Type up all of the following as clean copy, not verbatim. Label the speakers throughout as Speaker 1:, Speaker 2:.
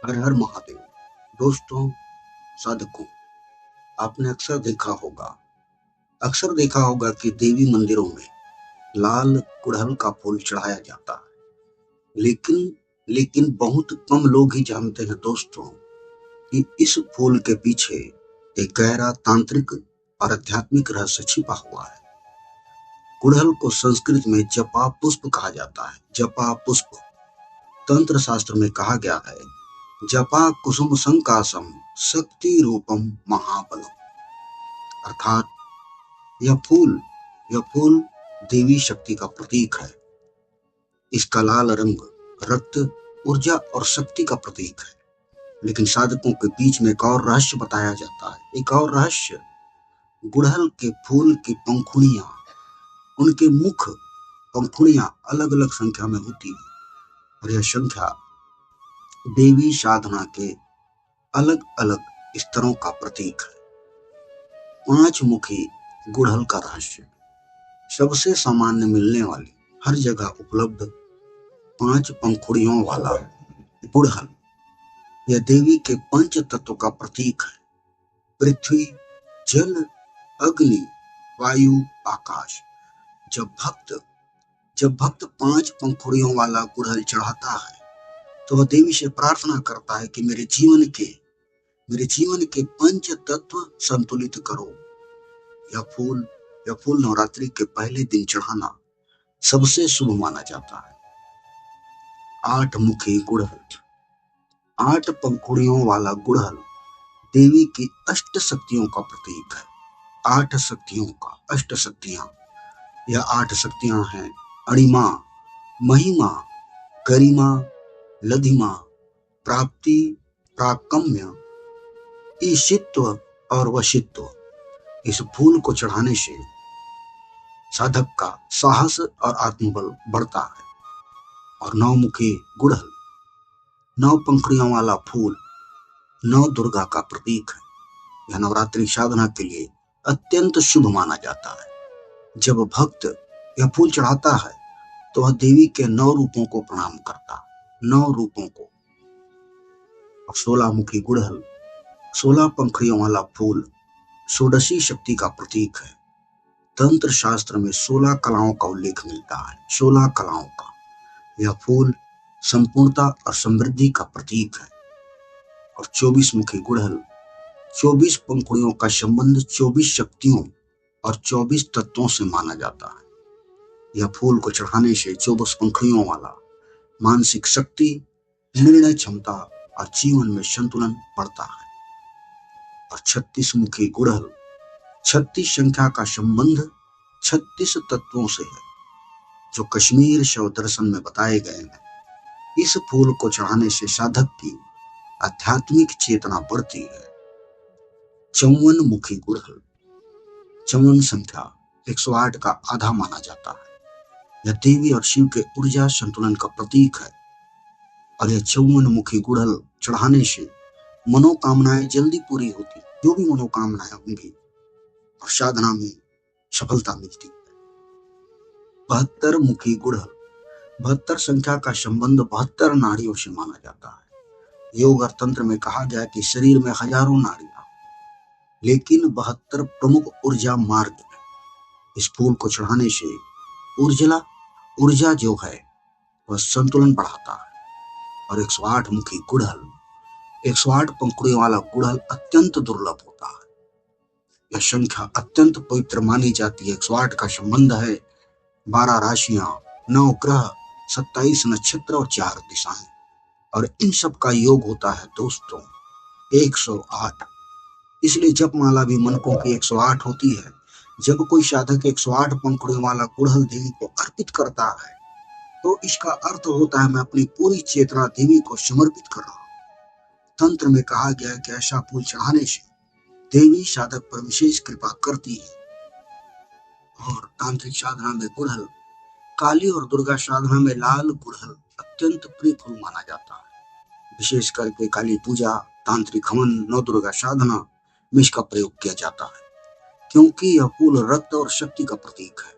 Speaker 1: हर हर महादेव। दोस्तों, साधकों, आपने अक्सर देखा होगा कि देवी मंदिरों में लाल गुड़हल का फूल चढ़ाया जाता है। लेकिन बहुत कम लोग ही जानते हैं दोस्तों कि इस फूल के पीछे एक गहरा तांत्रिक और आध्यात्मिक रहस्य छिपा हुआ है। गुड़हल को संस्कृत में जपा पुष्प कहा जाता है। जपा पुष्प तंत्र शास्त्र में कहा गया है, जपा कुसुम संकासम शक्ति रूपम महाबलम। अर्थात यह फूल देवी शक्ति का प्रतीक है। इसका लाल रंग रक्त, ऊर्जा और शक्ति का प्रतीक है। लेकिन साधकों के बीच में एक और रहस्य बताया जाता है। एक और रहस्य, गुड़हल के फूल की पंखुड़ियां, उनके मुख पंखुड़ियां अलग अलग संख्या में होती है और यह संख्या देवी साधना के अलग अलग स्तरों का प्रतीक है। 5 मुखी गुड़हल का रहस्य। सबसे सामान्य मिलने वाली, हर जगह उपलब्ध 5 पंखुड़ियों वाला गुड़हल यह देवी के पंच तत्व का प्रतीक है। पृथ्वी, जल, अग्नि, वायु, आकाश। जब भक्त 5 पंखुड़ियों वाला गुड़हल चढ़ाता है तो वह देवी से प्रार्थना करता है कि मेरे जीवन के पंच तत्व संतुलित करो। यह फूल नवरात्रि के पहले दिन चढ़ाना सबसे शुभ माना जाता है। 8 मुखी गुड़हल। 8 पंखुड़ियों वाला गुड़हल देवी की अष्ट शक्तियों का प्रतीक है। 8 शक्तियां। यह 8 शक्तियां हैं अणिमा, महिमा, गरिमा, लधिमा, प्राप्ति, प्राकम्य, ईशित्व और वशित्व। इस फूल को चढ़ाने से साधक का साहस और आत्मबल बढ़ता है। और 9 मुखी गुड़हल, 9 पंखुड़ियों वाला फूल 9 दुर्गा का प्रतीक है। यह नवरात्रि साधना के लिए अत्यंत शुभ माना जाता है। जब भक्त यह फूल चढ़ाता है तो वह देवी के 9 रूपों को प्रणाम करता है। 9 रूपों को। और 16 मुखी गुड़हल, 16 पंखुड़ियों वाला फूल षोडशी शक्ति का प्रतीक है। तंत्र शास्त्र में 16 कलाओं का उल्लेख मिलता है। 16 कलाओं का। यह फूल संपूर्णता और समृद्धि का प्रतीक है। और 24 मुखी गुड़हल, 24 पंखुड़ियों का संबंध 24 शक्तियों और 24 तत्वों से माना जाता है। यह फूल को चढ़ाने से 24 पंखुड़ियों वाला मानसिक शक्ति, निर्णय क्षमता और जीवन में संतुलन बढ़ता है। और 36 मुखी गुड़हल, 36 संख्या का संबंध 36 तत्वों से है, जो कश्मीर शव दर्शन में बताए गए हैं। इस फूल को चढ़ाने से साधक की आध्यात्मिक चेतना बढ़ती है। 54 मुखी गुड़हल, 54 संख्या 108 का आधा माना जाता है। यह देवी और शिव के ऊर्जा संतुलन का प्रतीक है। और यह 54 मुखी गुड़हल चढ़ाने से मनोकामनाएं जल्दी पूरी होती, जो भी मनोकामनाएं होंगी, और साधना में सफलता मिलती है। 72 मुखी गुड़हल, 72 संख्या का संबंध 72 नाड़ियों से माना जाता है। योग और तंत्र में कहा गया कि शरीर में हजारों नाड़ियां, लेकिन 72 प्रमुख ऊर्जा मार्ग है। इस फूल को चढ़ाने से ऊर्जा जो है वह संतुलन बढ़ाता है। और 108 मुखी गुड़हल, 108 पंखुड़ियों वाला गुड़हल अत्यंत दुर्लभ होता है। यह संख्या अत्यंत पवित्र मानी जाती है। 108 का संबंध है 12 राशियां, 9 ग्रह, 27 नक्षत्र और 4 दिशाएं। और इन सब का योग होता है दोस्तों 108। इसलिए जपमाला भी मनकों की 108 होती है। जब कोई साधक 108 पंखुड़ियों वाला गुड़हल देवी को अर्पित करता है तो इसका अर्थ होता है मैं अपनी पूरी चेतना देवी को समर्पित कर रहा हूँ। तंत्र में कहा गया है कि ऐसा फूल चढ़ाने से देवी साधक पर विशेष कृपा करती है। और तांत्रिक साधना में गुड़हल, काली और दुर्गा साधना में लाल गुड़हल अत्यंत प्रिय फूल माना जाता है। विशेष करके काली पूजा, तांत्रिक हवन, नवदुर्गा साधना में इसका प्रयोग किया जाता है, क्योंकि यह फूल रक्त और शक्ति का प्रतीक है।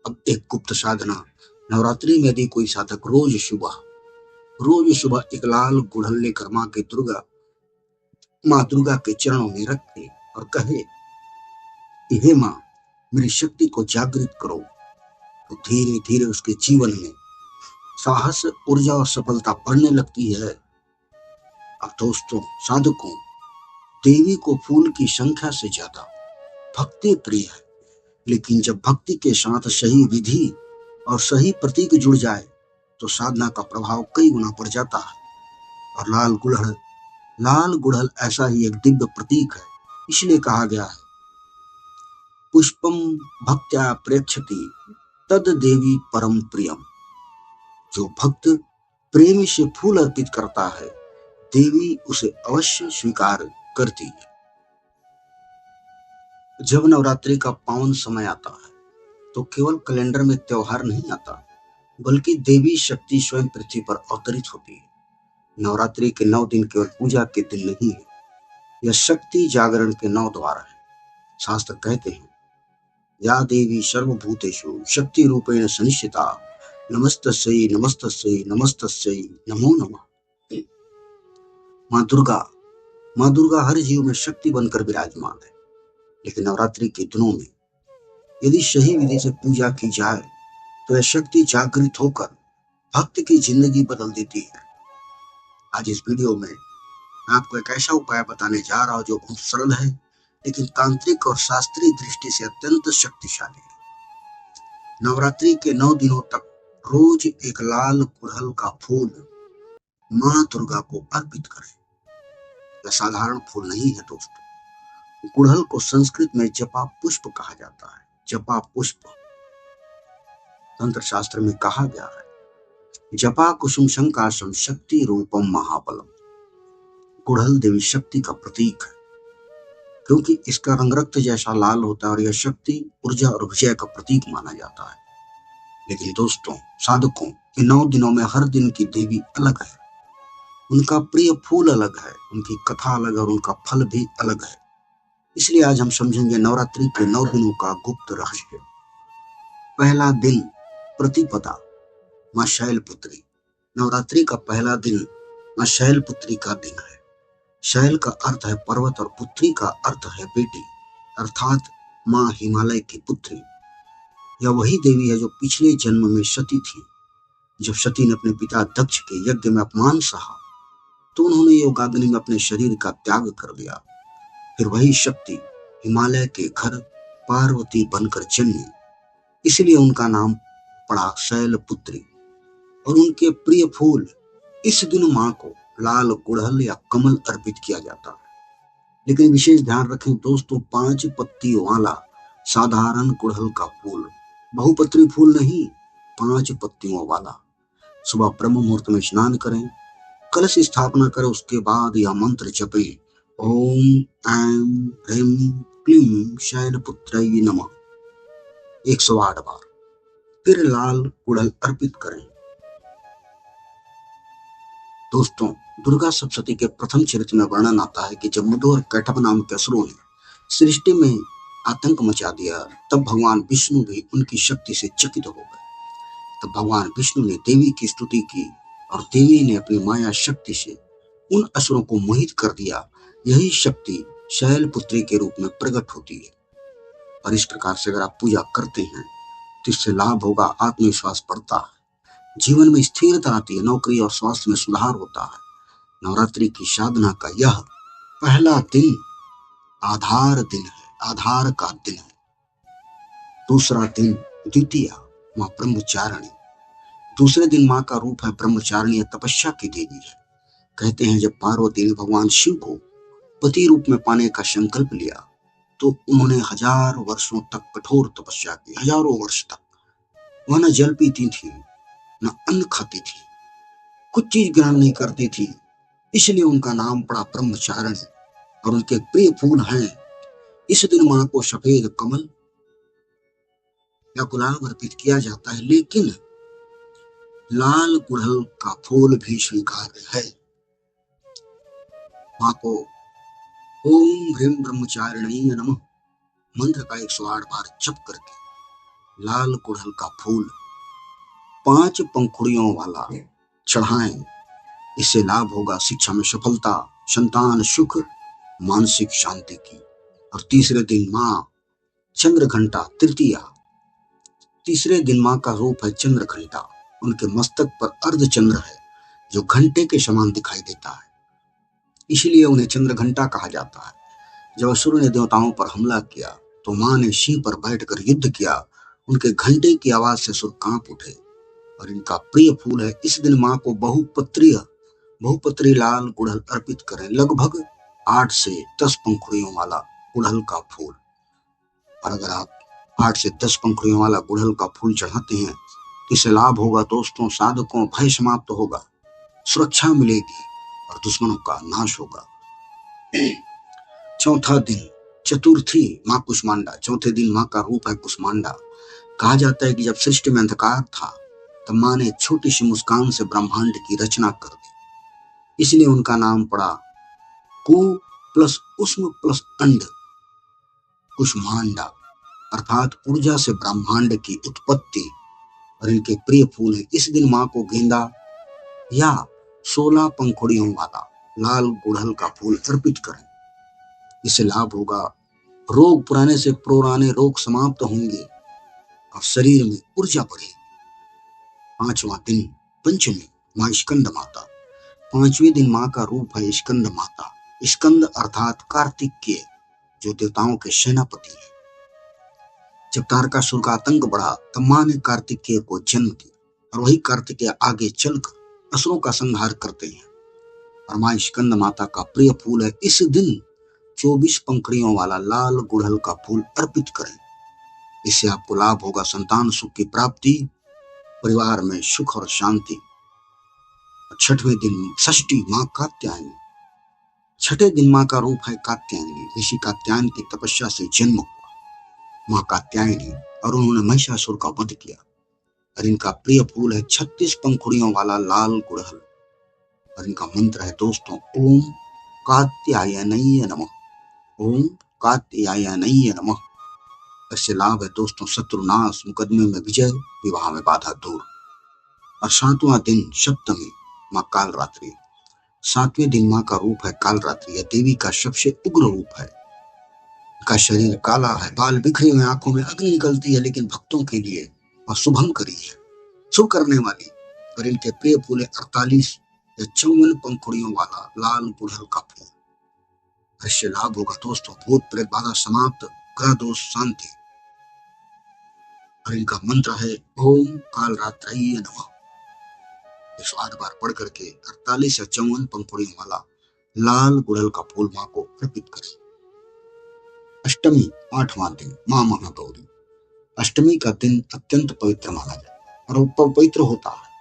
Speaker 1: अब एक गुप्त साधना। नवरात्रि में यदि कोई साधक रोज सुबह रोज सुबह एक लाल गुड़हल लेकर माँ दुर्गा के चरणों में रखे और कहे कि हे माँ, मेरी शक्ति को जागृत करो। तो धीरे धीरे उसके जीवन में साहस, ऊर्जा और सफलता बढ़ने लगती है। अब दोस्तों, साधकों, देवी को फूल की संख्या से ज्यादा भक्ति प्रिय है, लेकिन जब भक्ति के साथ सही विधि और सही प्रतीक जुड़ जाए तो साधना का प्रभाव कई गुना बढ़ जाता है। और लाल गुड़हल ऐसा ही एक दिव्य प्रतीक है। इसलिए कहा गया है, पुष्पम भक्त्या प्रेक्षति तद देवी परम प्रियम। जो भक्त प्रेम से फूल अर्पित करता है, देवी उसे अवश्य स्वीकार करती है। जब नवरात्रि का पावन समय आता है तो केवल कैलेंडर में त्योहार नहीं आता, बल्कि देवी शक्ति स्वयं पृथ्वी पर अवतरित होती है। नवरात्रि के 9 दिन केवल पूजा के दिन नहीं है, यह शक्ति जागरण के 9 द्वार है। शास्त्र कहते हैं, या देवी सर्वभूतेषु शक्ति रूपेण संस्थिता नमस्तस्यै नमस्तस्यै नमस्तस्यै नमो नमः। माँ दुर्गा हर जीव में शक्ति बनकर विराजमान है, लेकिन नवरात्रि के दिनों में यदि सही विधि से पूजा की जाए तो यह शक्ति जागृत होकर भक्त की जिंदगी बदल देती है। आज इस वीडियो में मैं आपको एक ऐसा उपाय बताने जा रहा हूं जो बहुत सरल है, लेकिन तांत्रिक और शास्त्रीय दृष्टि से अत्यंत शक्तिशाली है। नवरात्रि के 9 दिनों तक रोज एक लाल गुड़हल का फूल माँ दुर्गा को अर्पित करें। यह साधारण फूल नहीं है दोस्तों। गुड़हल को संस्कृत में जपा पुष्प कहा जाता है। जपा पुष्प तंत्र शास्त्र में कहा गया है, जपा कुसुम शंकाशम शक्ति रूपम महाबलम। गुड़हल देवी शक्ति का प्रतीक है, क्योंकि इसका रंग रक्त जैसा लाल होता है और यह शक्ति, ऊर्जा और विजय का प्रतीक माना जाता है। लेकिन दोस्तों, साधकों, इन 9 दिनों में हर दिन की देवी अलग है, उनका प्रिय फूल अलग है, उनकी कथा अलग है और उनका फल भी अलग है। इसलिए आज हम समझेंगे नवरात्रि के 9 दिनों का गुप्त रहस्य। पहला दिन, प्रतिपदा, मां शैलपुत्री। नवरात्रि का पहला दिन मां शैलपुत्री का दिन है। शैल का अर्थ है पर्वत और पुत्री का अर्थ है बेटी, अर्थात मां हिमालय की पुत्री। यह वही देवी है जो पिछले जन्म में सती थी। जब सती ने अपने पिता दक्ष के यज्ञ में अपमान सहा तो उन्होंने योगाग्नि में अपने शरीर का त्याग कर दिया। फिर वही शक्ति हिमालय के घर पार्वती बनकर जन्मी, इसलिए उनका नाम पड़ा शैलपुत्री। और उनके प्रिय फूल इस दिन मां को लाल गुड़हल या कमल अर्पित किया जाता है। लेकिन विशेष ध्यान रखें दोस्तों, 5 पत्तियों वाला साधारण गुड़हल का फूल, बहुपत्री फूल नहीं, 5 पत्तियों वाला। सुबह ब्रह्म मुहूर्त में स्नान करें, कलश स्थापना करें, उसके बाद यह मंत्र जपें, ओम ऐं ह्रीं क्लीं शैलपुत्राय नमः 108 बार। फिर लाल गुड़हल अर्पित करें। दोस्तों, दुर्गा सप्तशती के प्रथम चरित्र में वर्णन आता है कि जब मधु और कैटभ नाम के असुरों ने सृष्टि में आतंक मचा दिया, तब भगवान विष्णु भी उनकी शक्ति से चकित हो गए। तब भगवान विष्णु ने देवी की स्तुति की और देवी ने अपनी माया शक्ति से उन असुरों को मोहित कर दिया। यही शक्ति शैलपुत्री के रूप में प्रकट होती है। और इस प्रकार से अगर आप पूजा करते हैं तो इससे लाभ होगा, आत्मविश्वास बढ़ता है, जीवन में स्थिरता आती है, नौकरी और स्वास्थ्य में सुधार होता है। नवरात्रि की साधना का यह पहला दिन आधार दिन है, आधार का दिन है। दूसरा दिन, द्वितीया, मां ब्रह्मचारिणी। दूसरे दिन मां का रूप है ब्रह्मचारिणी, तपस्या की देवी है। कहते हैं जब पार्वती ने भगवान शिव को पति रूप में पाने का संकल्प लिया तो उन्होंने 1000 वर्षों तक कठोर तपस्या की। हजारों वर्ष तक वह न जल पीती थी, न अन्न खाती थी, कुछ चीज ग्रहण नहीं करती थी। इसलिए उनका नाम पड़ा ब्रह्मचारिणी। और उनके प्रिय फूल हैं, इस दिन मां को सफेद कमल या गुलाब अर्पित किया जाता है, लेकिन लाल गुड़हल का फूल भी स्वीकार्य है। मां को ओम ह्रीं ब्रह्मचारिणी नमः मंत्र का 108 बार जप करके लाल गुड़हल का फूल 5 पंखुड़ियों वाला चढ़ाएं इससे लाभ होगा शिक्षा में सफलता, संतान सुख, मानसिक शांति की। और तीसरे दिन माँ चंद्र घंटा तृतीया। तीसरे दिन माँ का रूप है चंद्र घंटा। उनके मस्तक पर अर्ध चंद्र है जो घंटे के समान दिखाई देता है, इसलिए उन्हें चंद्र घंटा कहा जाता है। जब असुर ने देवताओं पर हमला किया तो माँ ने सिंह पर बैठकर युद्ध किया। उनके घंटे की आवाज से असुर कांप उठे। और इनका प्रिय फूल है, इस दिन माँ को बहुपत्री लाल गुड़हल अर्पित करें, लगभग 8 से 10 पंखुड़ियों वाला गुड़हल का फूल। और अगर आप 8 से 10 पंखुड़ियों वाला गुड़हल का फूल चढ़ाते हैं तो इससे लाभ होगा दोस्तों, साधकों भय समाप्त होगा, सुरक्षा मिलेगी और दुश्मनों का नाश होगा। चौथा दिन चतुर्थी माँ कुष्मांडा। चौथे दिन माँ का रूप है कुष्मांडा। कहा जाता है कि जब सृष्टि में अंधकार था तब माँ ने छोटी सी मुस्कान से ब्रह्मांड की रचना कर दी, इसलिए उनका नाम पड़ा कु प्लस उष्म प्लस अंड, कुष्मांडा, अर्थात ऊर्जा से ब्रह्मांड की उत्पत्ति। और इनके प्रिय फूल है, इस दिन माँ को गेंदा या 16 पंखुड़ियों वाला लाल गुड़हल का फूल अर्पित करें, इससे लाभ होगा, पुराने से पुराने रोग समाप्त होंगे और शरीर में ऊर्जा बढ़ेगी। पांचवा दिन पंचमी माँ स्कंद माता। पांचवें दिन माँ का रूप है स्कंद माता। स्कंद अर्थात कार्तिकेय, जो देवताओं के सेनापति है। जब तारकासुर का आतंक बढ़ा तब माँ ने कार्तिकेय को जन्म दिया और वही कार्तिकेय आगे चलकर असुरों का संहार करते हैं। और माँ स्कंद माता का प्रिय फूल है, इस दिन 24 पंखुड़ियों वाला लाल गुड़हल का फूल अर्पित करें, इससे आपको लाभ होगा, संतान सुख की प्राप्ति, परिवार में सुख और शांति। छठवें दिन षष्ठी माँ कात्यायनी। छठे दिन माँ का रूप है कात्यायनी। ऋषि कात्यायन की तपस्या से जन्म हुआ माँ कात्यायनी और उन्होंने महिषासुर का वध किया। और इनका प्रिय फूल है 36 पंखुड़ियों वाला लाल गुड़हल। और इनका मंत्र है दोस्तों, ओम कात्यायनाय नमः, ओम कात्यायनाय नमः। इससे लाभ है दोस्तों, शत्रुनाश, मुकदमे में विजय, विवाह में बाधा दूर। और सातवां दिन सप्तमी माँ कालरात्रि। सातवें दिन माँ का रूप है कालरात्रि। यह देवी का सबसे उग्र रूप है। का शरीर काला है, बाल बिखरे हुए, आंखों में अग्नि निकलती है, लेकिन भक्तों के लिए वह शुभंकरी है, शुभ करने वाली। और इनके प्रिय फूल 48 या 54 पंखुड़ियों वाला लाल गुड़हल का फूल। इससे लाभ होगा दोस्तों, भूत प्रेत बाधा समाप्त, ग्रह दोष शांति। और इनका मंत्र है ओम कालरात्रि नमः। 108 बार पढ़ करके 48 या 54 पंखुड़ियों वाला लाल गुड़हल का फूल माँ को अर्पित करें। अष्टमी 8वां दिन माँ महागौरी। अष्टमी का दिन अत्यंत पवित्र माना जाता है और पवित्र होता है।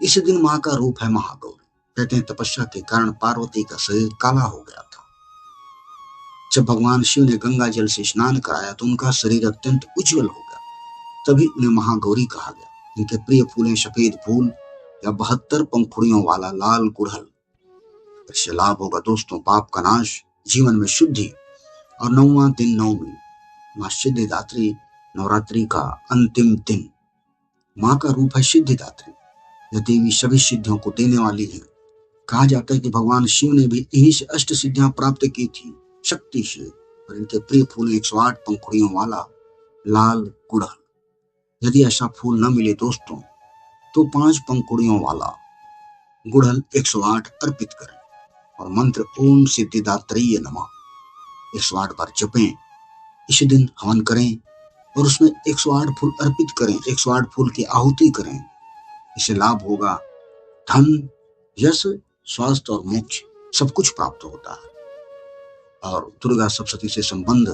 Speaker 1: इस दिन माँ का रूप है महागौरी। कहते हैं तपस्या के कारण पार्वती का शरीर काला हो गया था। जब भगवान शिव ने गंगा जल से स्नान कराया तो उनका शरीर अत्यंत उज्जवल हो गया, तभी उन्हें महागौरी कहा गया। इनके प्रिय फूल हैं सफेद फूल या 72 पंखुड़ियों वाला लाल गुड़हल। इससे लाभ होगा दोस्तों, पाप का नाश, जीवन में शुद्धि। और 9वां दिन नवमी माँ सिद्धिदात्री। नवरात्रि का अंतिम दिन माँ का रूप है सिद्धिदात्री। यह देवी सभी सिद्धियों को देने वाली है। कहा जाता है कि भगवान शिव ने भी इन्हीं से अष्ट सिद्धियां प्राप्त की थी, शक्ति से। और इनके प्रिय फूल 108 पंखुड़ियों वाला लाल गुड़हल। यदि ऐसा फूल न मिले दोस्तों तो 5 पंखुड़ियों वाला गुड़हल 108 अर्पित करें और मंत्र ओम सिद्धिदात्री नमः 108 बार जपें। इस दिन हवन करें और उसमें 108 फूल अर्पित करें, 108 फूल की आहुति करें। इससे लाभ होगा, धन, यश, स्वास्थ्य और मोक्ष सब कुछ प्राप्त होता है। और दुर्गा सप्तशती से संबंध,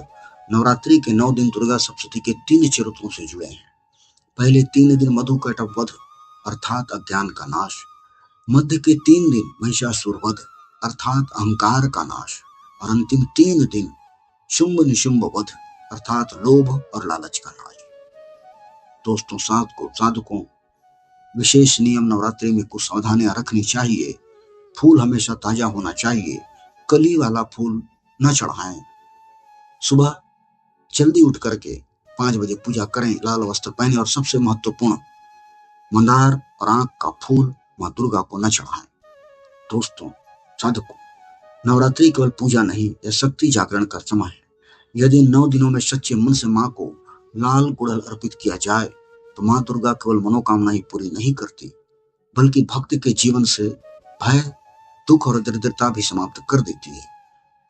Speaker 1: नवरात्रि के 9 दिन दुर्गा सप्तशती के 3 चरित्रों से जुड़े हैं। पहले 3 दिन मधुकैटभ वध अर्थात अज्ञान का नाश, मध्य के 3 दिन महिषासुर वध अर्थात अहंकार का नाश, और अंतिम 3 दिन शुंभ निशुंभ वध अर्थात लोभ और लालच का नाश। दोस्तों साधकों विशेष नियम, नवरात्रि में कुछ सावधानियां रखनी चाहिए। फूल हमेशा ताजा होना चाहिए, कली वाला फूल न चढ़ाएं। सुबह जल्दी उठ करके 5 बजे पूजा करें, लाल वस्त्र पहने, और सबसे महत्वपूर्ण मंदार और आंख का फूल माँ दुर्गा को न चढ़ाएं। दोस्तों, साधकों, नवरात्रि केवल पूजा नहीं, यह शक्ति जागरण का समय है। यदि 9 दिनों में सच्चे मन से माँ को लाल गुड़हल अर्पित किया जाए तो माँ दुर्गा केवल मनोकामना ही पूरी नहीं करती, बल्कि भक्त के जीवन से भय, दुख और दरिद्रता भी समाप्त कर देती है।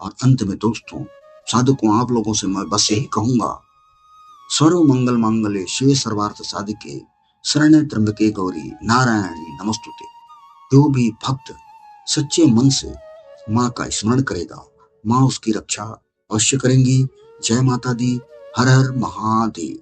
Speaker 1: और अंत में दोस्तों, साधकों, आप लोगों से मैं बस यही कहूंगा, सर्व मंगल मांगल्ये शिवे सर्वार्थ साधिके शरण्ये त्र्यंबके गौरी नारायणी नमस्तुते। जो भी भक्त सच्चे मन से माँ का स्मरण करेगा, माँ उसकी रक्षा अवश्य करेंगी। जय माता दी। हर हर महादेव।